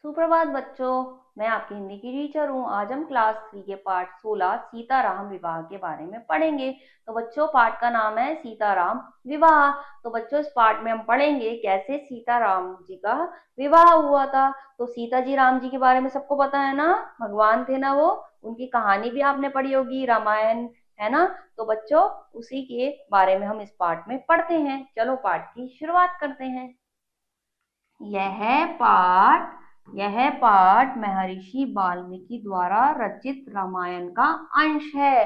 सुप्रभात बच्चों। मैं आपकी हिंदी की टीचर हूँ। आज हम क्लास 3 के पाठ 16 सीताराम विवाह के बारे में पढ़ेंगे। तो बच्चों, पाठ का नाम है सीताराम विवाह। तो बच्चों, इस पाठ में हम पढ़ेंगे कैसे सीताराम जी का विवाह हुआ था। तो सीता जी राम जी के बारे में सबको पता है ना, भगवान थे ना वो। उनकी कहानी भी आपने पढ़ी होगी, रामायण, है ना। तो बच्चों, उसी के बारे में हम इस पाठ में पढ़ते हैं। चलो पाठ की शुरुआत करते हैं। यह पाठ यह पाठ महर्षि वाल्मीकि द्वारा रचित रामायण का अंश है।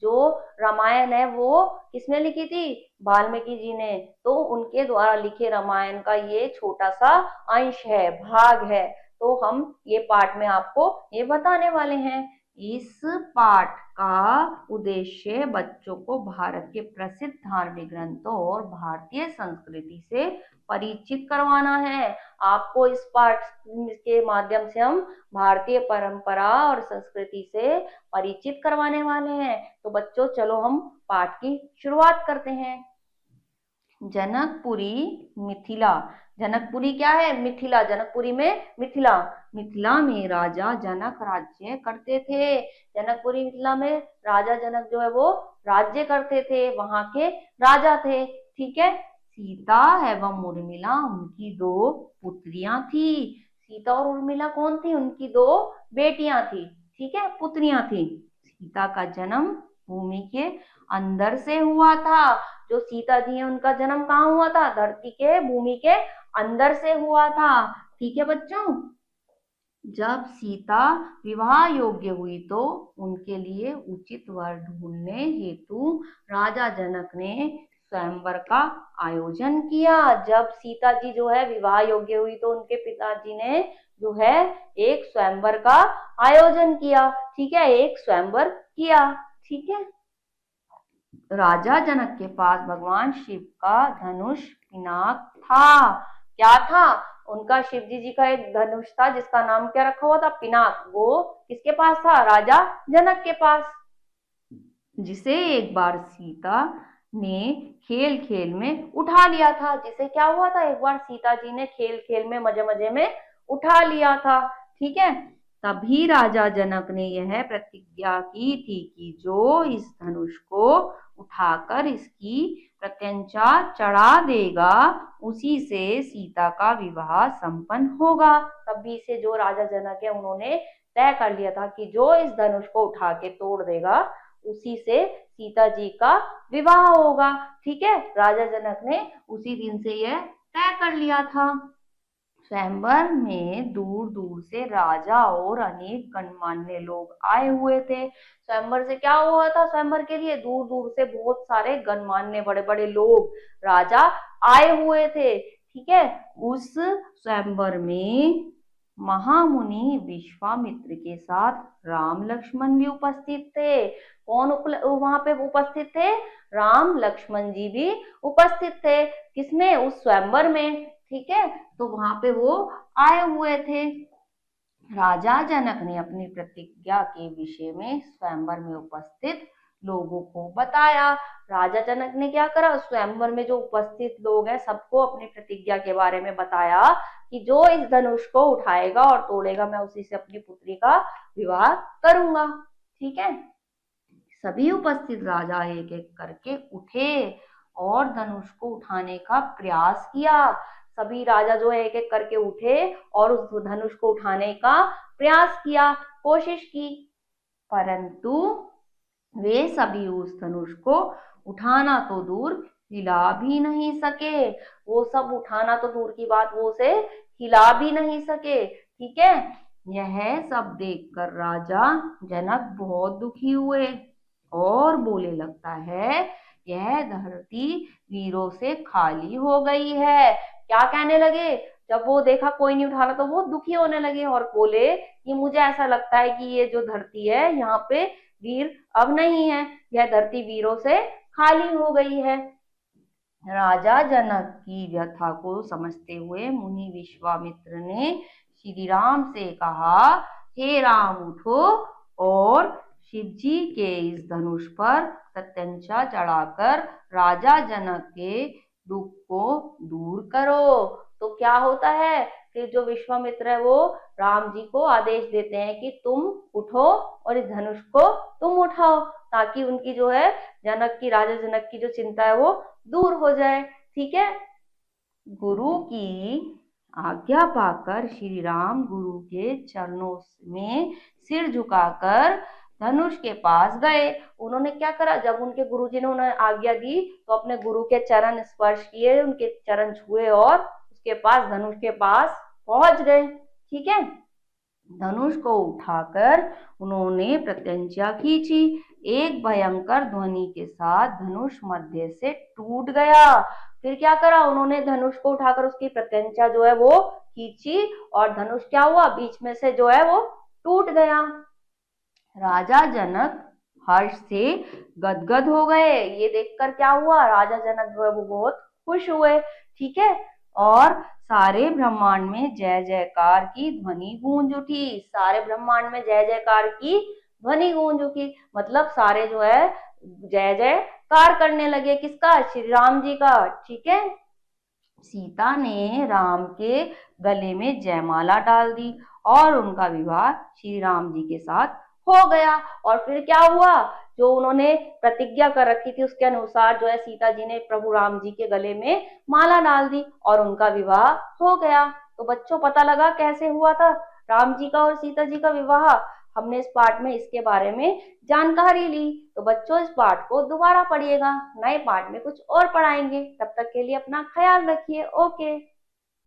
जो रामायण है वो किसने लिखी थी? वाल्मीकि जी ने। तो उनके द्वारा लिखे रामायण का ये छोटा सा अंश है, भाग है। तो हम ये पाठ में आपको ये बताने वाले हैं। इस पाठ का उद्देश्य बच्चों को भारत के प्रसिद्ध धार्मिक ग्रंथों और भारतीय संस्कृति से परिचित करवाना है। आपको इस पाठ के माध्यम से हम भारतीय परंपरा और संस्कृति से परिचित करवाने वाले हैं। तो बच्चों, चलो हम पाठ की शुरुआत करते हैं। जनकपुरी मिथिला। जनकपुरी क्या है? मिथिला। जनकपुरी में मिथिला। मिथिला में राजा जनक राज्य करते थे। जनकपुरी मिथिला में राजा जनक जो है वो राज्य करते थे, वहां के राजा थे। ठीक है। सीता एवं उर्मिला उनकी दो पुत्रियां थी। सीता और उर्मिला कौन थी? उनकी दो बेटियां थी। ठीक है, पुत्रियां थी। सीता का जन्म भूमि के अंदर से हुआ था। जो सीता जी है उनका जन्म कहाँ हुआ था? धरती के, भूमि के अंदर से हुआ था। ठीक है बच्चों। जब सीता विवाह योग्य हुई तो उनके लिए उचित वर ढूंढने हेतु राजा जनक ने स्वयंवर का आयोजन किया। जब सीता जी जो है विवाह योग्य हुई तो उनके पिताजी ने जो है एक स्वयंवर का आयोजन किया। ठीक है, एक स्वयंवर किया। ठीक है। राजा जनक के पास भगवान शिव का धनुष पिनाक था। क्या था? उनका शिवजी जी का एक धनुष था जिसका नाम क्या रखा हुआ था? पिनाक। वो किसके पास था? राजा जनक के पास। जिसे एक बार सीता ने खेल खेल में उठा लिया था। जिसे क्या हुआ था? एक बार सीता जी ने खेल खेल में, मजे मजे में उठा लिया था। ठीक है। तभी राजा जनक ने यह प्रतिज्ञा की थी कि जो इस धनुष को उठाकर इसकी प्रत्यंचा चढ़ा देगा उसी से सीता का विवाह संपन्न होगा। तभी से जो राजा जनक है उन्होंने तय कर लिया था कि जो इस धनुष को उठा के तोड़ देगा उसी से सीता जी का विवाह होगा। ठीक है। राजा जनक ने उसी दिन से यह तय कर लिया था। स्वयंवर में दूर दूर से राजा और अनेक गणमान्य लोग आए हुए थे। स्वयंवर से क्या हुआ था? स्वयंवर के लिए दूर दूर से बहुत सारे गणमान्य बड़े बड़े लोग, राजा आए हुए थे। ठीक है। उस स्वयंवर में महामुनि विश्वामित्र के साथ राम लक्ष्मण भी उपस्थित थे। कौन वहां पे उपस्थित थे? राम लक्ष्मण जी भी उपस्थित थे। किसमें? उस स्वयंवर में। ठीक है। तो वहां पे वो आए हुए थे। राजा जनक ने अपनी प्रतिज्ञा के विषय में स्वयंवर में उपस्थित लोगों को बताया। राजा जनक ने क्या करा? स्वयंवर में जो उपस्थित लोग हैं सबको अपनी प्रतिज्ञा के बारे में बताया कि जो इस धनुष को उठाएगा और तोड़ेगा मैं उसी से अपनी पुत्री का विवाह करूंगा। ठीक है। सभी उपस्थित राजा एक एक करके उठे और धनुष को उठाने का प्रयास किया। सभी राजा जो है एक एक करके उठे और उस धनुष को उठाने का प्रयास किया, कोशिश की। परंतु वे सभी उस धनुष को उठाना तो दूर हिला भी नहीं सके। वो सब उठाना तो दूर की बात, वो उसे हिला भी नहीं सके। ठीक है। यह सब देखकर राजा जनक बहुत दुखी हुए और बोले, लगता है यह धरती वीरों से खाली हो गई है। क्या कहने लगे? जब वो देखा कोई नहीं उठा रहा तो वो दुखी होने लगे और बोले कि मुझे ऐसा लगता है कि ये जो धरती है यहाँ पे वीर अब नहीं है, यह धरती वीरों से खाली हो गई है। राजा जनक की व्यथा को समझते हुए मुनि विश्वामित्र ने श्री राम से कहा, हे राम उठो और शिव जी के इस धनुष पर प्रत्यंचा चढ़ाकर राजा जनक के दुख को दूर करो। तो क्या होता है? फिर जो विश्वामित्र है वो राम जी को आदेश देते हैं कि तुम उठो और इस धनुष को तुम उठाओ, ताकि उनकी जो है जनक की, राजा जनक की जो चिंता है वो दूर हो जाए। ठीक है। गुरु की आज्ञा पाकर श्री राम गुरु के चरणों में सिर झुकाकर धनुष के पास गए। उन्होंने क्या करा, जब उनके गुरुजी ने उन्हें आज्ञा दी तो अपने गुरु के चरण स्पर्श किए, उनके चरण छुए और उसके पास, धनुष के पास पहुंच गए। ठीक है। धनुष को उठाकर उन्होंने प्रत्यंचा खींची। एक भयंकर ध्वनि के साथ धनुष मध्य से टूट गया। फिर क्या करा, उन्होंने धनुष को उठाकर उसकी प्रत्यंचा जो है वो खींची और धनुष क्या हुआ, बीच में से जो है वो टूट गया। राजा जनक हर्ष से गदगद हो गए। ये देखकर क्या हुआ, राजा जनक जो है वो बहुत खुश हुए। ठीक है। और सारे ब्रह्मांड में जय जयकार की ध्वनि गूंज उठी। सारे ब्रह्मांड में जय जयकार की ध्वनि गूंज उठी, मतलब सारे जो है जय जयकार करने लगे। किसका, श्री राम जी का। ठीक है। सीता ने राम के गले में जयमाला डाल दी और उनका विवाह श्री राम जी के साथ हो गया। और फिर क्या हुआ, जो उन्होंने प्रतिज्ञा कर रखी थी उसके अनुसार जो है सीता जी ने प्रभु राम जी के गले में माला डाल दी और उनका विवाह हो गया। तो बच्चों, पता लगा कैसे हुआ था राम जी का और सीता जी का विवाह। हमने इस पाठ में इसके बारे में जानकारी ली। तो बच्चों, इस पाठ को दोबारा पढ़िएगा, नए पाठ में कुछ और पढ़ाएंगे। तब तक के लिए अपना ख्याल रखिए। ओके।